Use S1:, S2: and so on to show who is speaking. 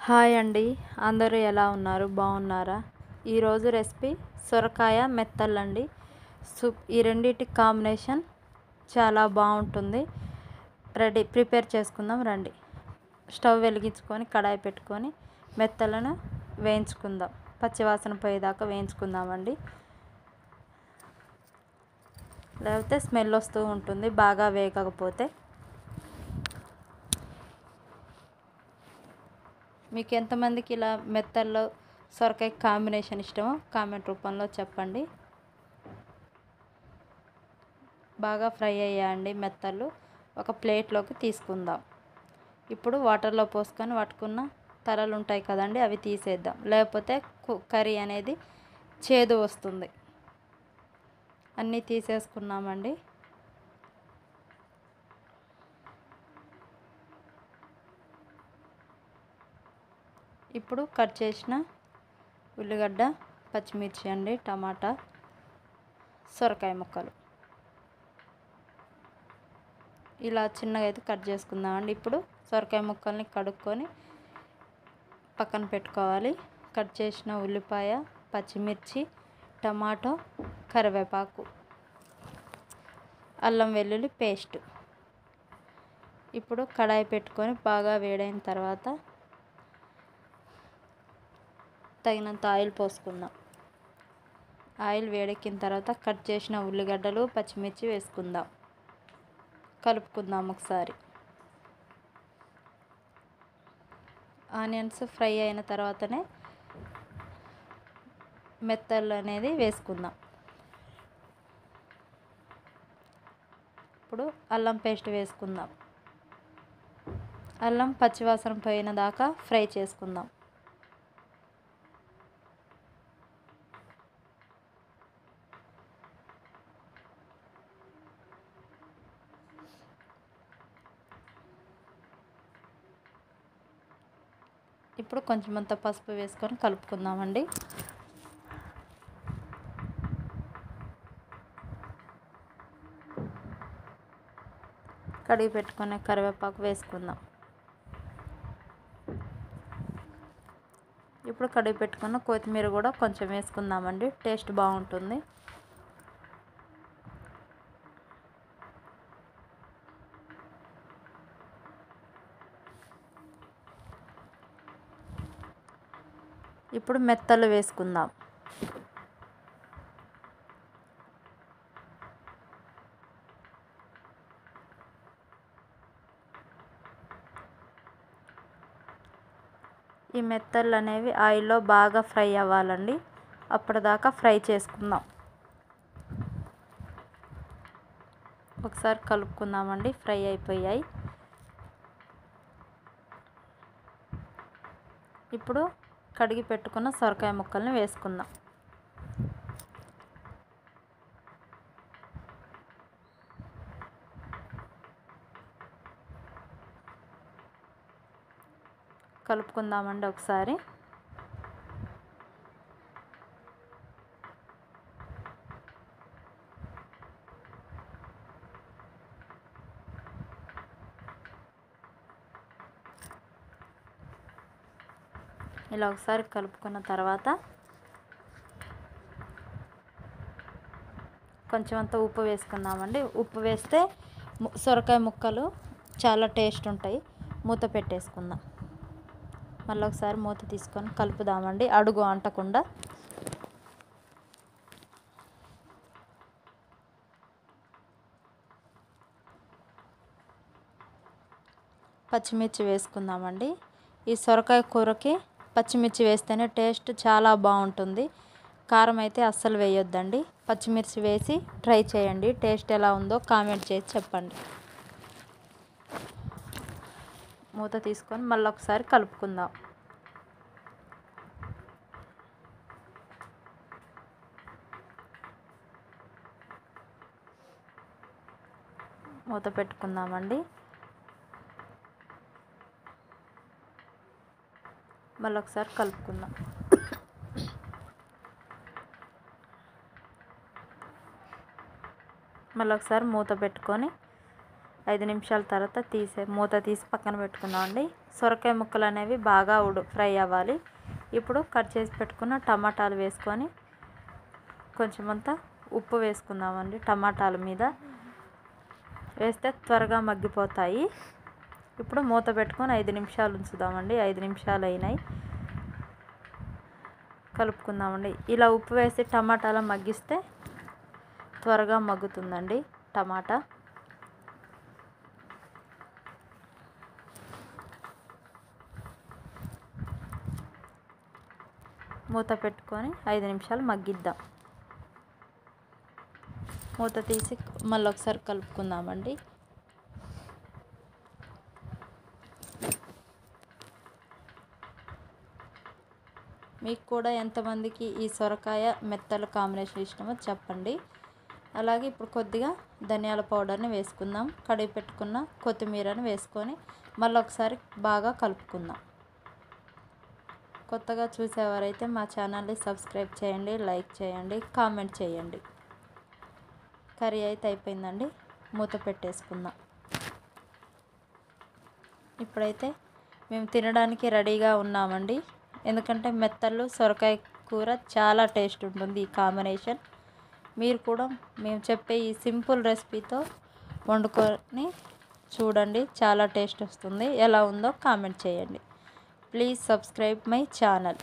S1: Hi అండి. అందరూ ఎలా ఉన్నారు? బాగున్నారా? ఈరోజు రెసిపీ సొరకాయ మెత్తళ్ళండి. ఈ రెండిటి కాంబినేషన్ చాలా బాగుంటుంది. ప్రిపేర్ చేసుకుందాం రండి. స్టవ్ వెలిగించుకొని కడాయి పెట్టుకొని మెత్తలను వేయించుకుందాం. పచ్చివాసన పోయేదాకా వేయించుకుందామండి. లేకపోతే స్మెల్ వస్తూ ఉంటుంది బాగా వేగకపోతే. మీకు ఎంతమందికి ఇలా మెత్తల్లో సొరకాయ కాంబినేషన్ ఇష్టమో కామెంట్ రూపంలో చెప్పండి. బాగా ఫ్రై అయ్యాయండి మెత్తలు. ఒక ప్లేట్లోకి తీసుకుందాం. ఇప్పుడు వాటర్లో పోసుకొని పట్టుకున్న తలలు ఉంటాయి కదండి, అవి తీసేద్దాం. లేకపోతే కర్రీ అనేది చేదు వస్తుంది. అన్నీ తీసేసుకున్నామండి. ఇప్పుడు కట్ చేసిన ఉల్లిగడ్డ, పచ్చిమిర్చి అండి, టమాటా, సొరకాయ ముక్కలు ఇలా చిన్నగా అయితే కట్ చేసుకుందామండి. ఇప్పుడు సొరకాయ ముక్కల్ని కడుక్కొని పక్కన పెట్టుకోవాలి. కట్ చేసిన ఉల్లిపాయ, పచ్చిమిర్చి, టమాటో, కరివేపాకు, అల్లం వెల్లుల్లి పేస్ట్. ఇప్పుడు కడాయి పెట్టుకొని బాగా వేడైన తర్వాత తగినంత ఆయిల్ పోసుకుందాం. ఆయిల్ వేడెక్కిన తర్వాత కట్ చేసిన ఉల్లిగడ్డలు, పచ్చిమిర్చి వేసుకుందాం. కలుపుకుందాం ఒకసారి. ఆనియన్స్ ఫ్రై అయిన తర్వాతనే మెత్తలు అనేది వేసుకుందాం. ఇప్పుడు అల్లం పేస్ట్ వేసుకుందాం. అల్లం పచ్చివాసన పోయిన దాకా ఫ్రై చేసుకుందాం. ఇప్పుడు కొంచెం అంత పసుపు వేసుకొని కలుపుకుందామండి. కడిగి పెట్టుకునే కరివేపాకు వేసుకుందాం. ఇప్పుడు కడిగి పెట్టుకున్న కొత్తిమీర కూడా కొంచెం వేసుకుందామండి. టేస్ట్ బాగుంటుంది. ఇప్పుడు మెత్తలు వేసుకుందాం. ఈ మెత్తలు అనేవి ఆయిల్లో బాగా ఫ్రై అవ్వాలండి. అప్పటిదాకా ఫ్రై చేసుకుందాం. ఒకసారి కలుపుకుందామండి. ఫ్రై అయిపోయాయి. ఇప్పుడు కడిగి పెట్టుకున్న సొరకాయ ముక్కల్ని వేసుకుందాం. కలుపుకుందామండి ఒకసారి. ఇలా ఒకసారి కలుపుకున్న తర్వాత కొంచెం అంత ఉప్పు వేసుకుందామండి. ఉప్పు వేస్తే సొరకాయ ముక్కలు చాలా టేస్ట్ ఉంటాయి. మూత పెట్టేసుకుందాం. మళ్ళీ ఒకసారి మూత తీసుకొని కలుపుదామండి, అడుగు అంటకుండా. పచ్చిమిర్చి వేసుకుందామండి. ఈ సొరకాయ కూరకి పచ్చిమిర్చి వేస్తేనే టేస్ట్ చాలా బాగుంటుంది. కారం అయితే అస్సలు వేయొద్దండి. పచ్చిమిర్చి వేసి ట్రై చేయండి. టేస్ట్ ఎలా ఉందో కామెంట్ చేసి చెప్పండి. మూత తీసుకొని మళ్ళీ ఒకసారి కలుపుకుందాం. మూత పెట్టుకుందామండి. మళ్ళీ ఒకసారి కలుపుకుందాం. మళ్ళీ ఒకసారి మూత పెట్టుకొని 5 నిమిషాల తర్వాత మూత తీసి పక్కన పెట్టుకుందామండి. సొరకాయ ముక్కలు అనేవి బాగా ఫ్రై అవ్వాలి. ఇప్పుడు కట్ చేసి పెట్టుకున్న టమాటాలు వేసుకొని కొంచెం అంతా ఉప్పు వేసుకుందామండి. టమాటాల మీద వేస్తే త్వరగా మగ్గిపోతాయి. ఇప్పుడు మూత పెట్టుకొని 5 నిమిషాలు ఉంచుదామండి. 5 నిమిషాలు అయినాయి. కలుపుకుందామండి. ఇలా ఉప్పు వేసి టమాటాలు మగ్గిస్తే త్వరగా మగ్గుతుందండి టమాటా. మూత పెట్టుకొని 5 నిమిషాలు మగ్గిద్దాం. మూత తీసి మళ్ళీ ఒకసారి కలుపుకుందామండి. మీకు కూడా ఎంతమందికి ఈ సొరకాయ మెత్తల కాంబినేషన్ ఇష్టమో చెప్పండి. అలాగే ఇప్పుడు కొద్దిగా ధనియాల పౌడర్ని వేసుకుందాం. కడిగి పెట్టుకున్న కొత్తిమీరని వేసుకొని మళ్ళీ ఒకసారి బాగా కలుపుకుందాం. కొత్తగా చూసేవారైతే మా ఛానల్ని సబ్స్క్రైబ్ చేయండి, లైక్ చేయండి, కామెంట్ చేయండి. కర్రీ అయితే అయిపోయిందండి. మూత పెట్టేసుకుందాం. ఇప్పుడైతే మేము తినడానికి రెడీగా ఉన్నామండి. ఎందుకంటే మెత్తలు సొరకాయ కూర చాలా టేస్ట్ ఉంటుంది ఈ కాంబినేషన్. మీరు కూడా మేము చెప్పే ఈ సింపుల్ రెసిపీతో వండుకొని చూడండి. చాలా టేస్ట్ వస్తుంది. ఎలా ఉందో కామెంట్ చేయండి. Please subscribe my channel.